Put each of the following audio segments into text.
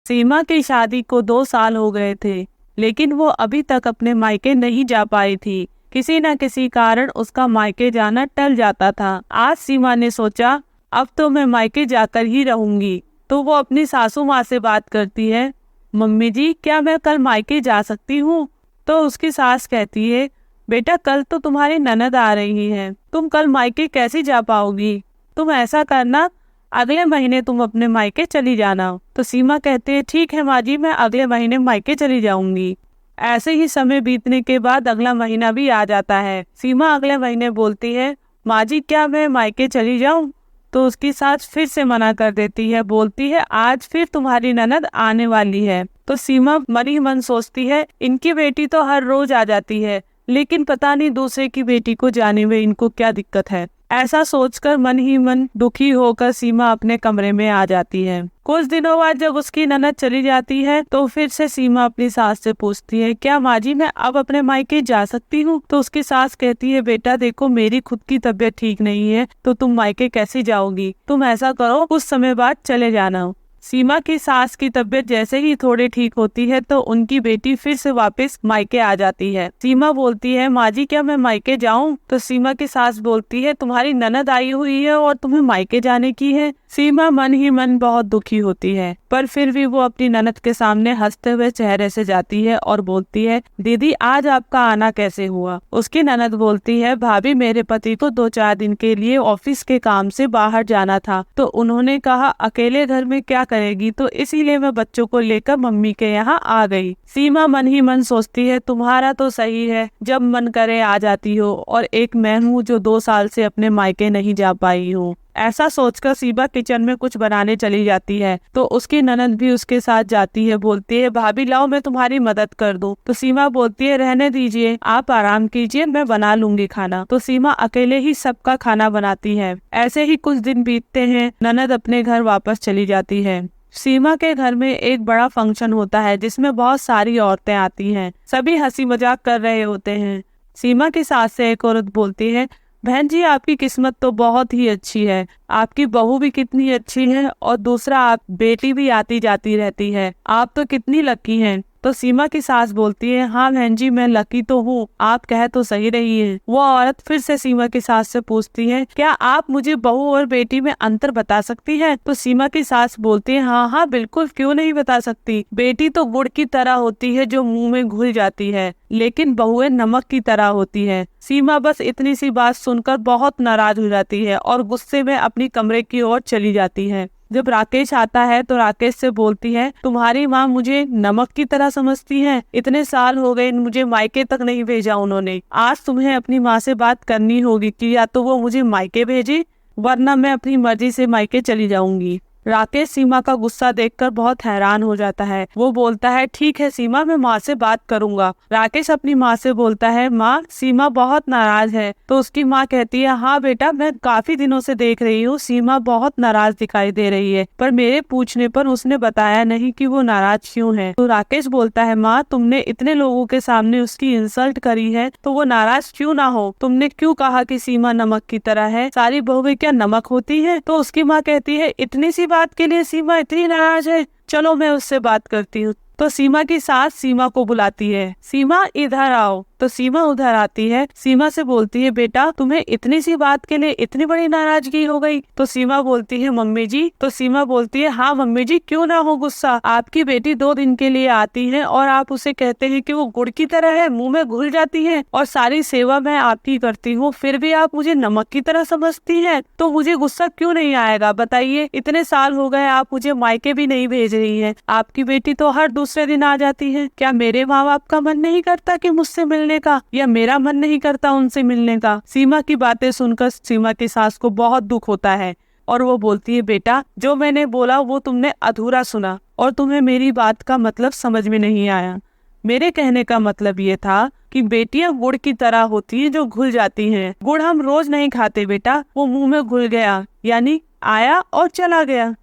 सीमा की शादी को 2 साल हो गए थे, लेकिन वो अभी तक अपने मायके नहीं जा पाई थी। किसी न किसी कारण उसका मायके जाना टल जाता था। आज सीमा ने सोचा, अब तो मैं मायके जाकर ही रहूंगी। तो वो अपनी सासू माँ से बात करती है, मम्मी जी क्या मैं कल मायके जा सकती हूँ? तो उसकी सास कहती है, बेटा कल तो तुम्हारी ननद आ रही है, तुम कल मायके कैसे जा पाओगी? तुम ऐसा करना, अगले महीने तुम अपने मायके चली जाना। तो सीमा कहते है, ठीक है माँ जी, मैं अगले महीने मायके चली जाऊंगी। ऐसे ही समय बीतने के बाद अगला महीना भी आ जाता है। सीमा अगले महीने बोलती है, माँ जी क्या मैं मायके चली जाऊं? तो उसकी सास फिर से मना कर देती है, बोलती है आज फिर तुम्हारी ननद आने वाली है। तो सीमा मन ही मन सोचती है, इनकी बेटी तो हर रोज आ जाती है, लेकिन पता नहीं दूसरे की बेटी को जाने में इनको क्या दिक्कत है। ऐसा सोचकर मन ही मन दुखी होकर सीमा अपने कमरे में आ जाती है। कुछ दिनों बाद जब उसकी ननद चली जाती है तो फिर से सीमा अपनी सास से पूछती है, क्या माँ जी मैं अब अपने मायके जा सकती हूँ? तो उसकी सास कहती है, बेटा देखो मेरी खुद की तबीयत ठीक नहीं है, तो तुम मायके कैसे जाओगी? तुम ऐसा करो, कुछ समय बाद चले जाना। सीमा की सास की तबीयत जैसे ही थोड़ी ठीक होती है तो उनकी बेटी फिर से वापस मायके आ जाती है। सीमा बोलती है, माँ जी क्या मैं मायके जाऊं? तो सीमा की सास बोलती है, तुम्हारी ननद आई हुई है और तुम्हें मायके जाने की है। सीमा मन ही मन बहुत दुखी होती है, पर फिर भी वो अपनी ननद के सामने हंसते हुए चेहरे से जाती है और बोलती है, दीदी आज आपका आना कैसे हुआ? उसकी ननद बोलती है, भाभी मेरे पति को 2-4 दिन के लिए ऑफिस के काम से बाहर जाना था, तो उन्होंने कहा अकेले घर में क्या करेगी, तो इसीलिए मैं बच्चों को लेकर मम्मी के यहाँ आ गई। सीमा मन ही मन सोचती है, तुम्हारा तो सही है, जब मन करे आ जाती हो, और एक मैं हूँ जो 2 साल से अपने मायके नहीं जा पाई हूँ। ऐसा सोचकर सीमा किचन में कुछ बनाने चली जाती है, तो उसकी ननद भी उसके साथ जाती है। बोलती है, भाभी लाओ मैं तुम्हारी मदद कर दूं। तो सीमा बोलती है, रहने दीजिए, आप आराम कीजिए, मैं बना लूंगी खाना। तो सीमा अकेले ही सबका खाना बनाती है। ऐसे ही कुछ दिन बीतते हैं, ननद अपने घर वापस चली जाती है। सीमा के घर में एक बड़ा फंक्शन होता है जिसमें बहुत सारी औरतें आती हैं। सभी हंसी मजाक कर रहे होते हैं। सीमा की सास से एक औरत बोलती है, बहन जी आपकी किस्मत तो बहुत ही अच्छी है, आपकी बहू भी कितनी अच्छी है, और दूसरा आप बेटी भी आती जाती रहती है, आप तो कितनी लकी हैं। तो सीमा की सास बोलती है, हाँ बहन जी मैं लकी तो हूँ, आप कह तो सही रही है। वो औरत फिर से सीमा की सास से पूछती है, क्या आप मुझे बहू और बेटी में अंतर बता सकती है? तो सीमा की सास बोलती है, हाँ हाँ बिल्कुल, क्यों नहीं बता सकती। बेटी तो गुड़ की तरह होती है जो मुंह में घुल जाती है, लेकिन बहुएं नमक की तरह होती है। सीमा बस इतनी सी बात सुनकर बहुत नाराज हो जाती है और गुस्से में अपनी कमरे की ओर चली जाती है। जब राकेश आता है तो राकेश से बोलती है, तुम्हारी माँ मुझे नमक की तरह समझती है, इतने साल हो गए मुझे मायके तक नहीं भेजा उन्होंने, आज तुम्हें अपनी माँ से बात करनी होगी कि या तो वो मुझे मायके भेजे, वरना मैं अपनी मर्जी से मायके चली जाऊंगी। राकेश सीमा का गुस्सा देखकर बहुत हैरान हो जाता है। वो बोलता है, ठीक है सीमा, मैं माँ से बात करूंगा। राकेश अपनी माँ से बोलता है, माँ सीमा बहुत नाराज है। तो उसकी माँ कहती है, हाँ बेटा मैं काफी दिनों से देख रही हूँ, सीमा बहुत नाराज दिखाई दे रही है, पर मेरे पूछने पर उसने बताया नहीं कि वो नाराज क्यों है। तो राकेश बोलता है, माँ तुमने इतने लोगों के सामने उसकी इंसल्ट करी है, तो वो नाराज क्यों ना हो? तुमने क्यों कहा कि सीमा नमक की तरह है? सारी बहुएं क्या नमक होती है? तो उसकी माँ कहती है, इतनी सी बात के लिए सीमा इतनी नाराज है, चलो मैं उससे बात करती हूँ। तो सीमा की सास सीमा को बुलाती है, सीमा इधर आओ। तो सीमा उधर आती है। सीमा से बोलती है, बेटा तुम्हें इतनी सी बात के लिए इतनी बड़ी नाराजगी हो गई? तो सीमा बोलती है, मम्मी जी। तो सीमा बोलती है, हाँ मम्मी जी क्यों ना हो गुस्सा, आपकी बेटी 2 दिन के लिए आती है और आप उसे कहते हैं कि वो गुड़ की तरह है, मुंह में घुल जाती है, और सारी सेवा मैं आपकी करती हूँ, फिर भी आप मुझे नमक की तरह समझती है, तो मुझे गुस्सा क्यों नहीं आएगा बताइए? इतने साल हो गए आप मुझे मायके भी नहीं भेज रही है, आपकी बेटी तो हर दूसरे दिन आ जाती है, क्या मेरे माँ बाप का मन नहीं करता कि मुझसे मिलने का, या मेरा मन नहीं करता उनसे मिलने का? सीमा की बातें सुनकर सीमा की सास को बहुत दुख होता है और वो बोलती है, बेटा जो मैंने बोला वो तुमने अधूरा सुना और तुम्हें मेरी बात का मतलब समझ में नहीं आया। मेरे कहने का मतलब ये था कि बेटियां गुड़ की तरह होती हैं जो घुल जाती हैं। गुड़ हम रोज नहीं खाते बेटा, वो मुंह में घुल गया यानी आया और चला गया,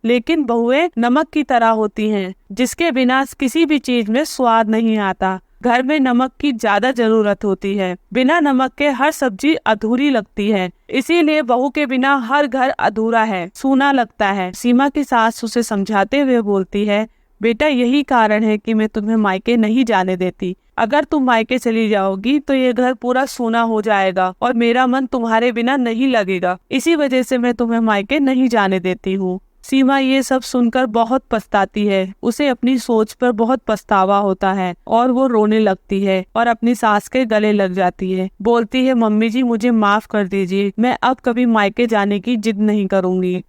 लेकिन बहुएं नमक की तरह होती हैं जिसके बिना किसी भी चीज में स्वाद नहीं आता। घर में नमक की ज्यादा जरूरत होती है, बिना नमक के हर सब्जी अधूरी लगती है, इसीलिए बहू के बिना हर घर अधूरा है, सूना लगता है। सीमा की सास उसे समझाते हुए बोलती है, बेटा यही कारण है कि मैं तुम्हें मायके नहीं जाने देती। अगर तुम मायके चली जाओगी तो ये घर पूरा सूना हो जाएगा और मेरा मन तुम्हारे बिना नहीं लगेगा। इसी वजह से मैं तुम्हें मायके नहीं जाने देती हूँ। सीमा ये सब सुनकर बहुत पछताती है। उसे अपनी सोच पर बहुत पछतावा होता है और वो रोने लगती है और अपनी सास के गले लग जाती है। बोलती है, मम्मी जी मुझे माफ कर दीजिए, मैं अब कभी मायके जाने की जिद नहीं करूंगी।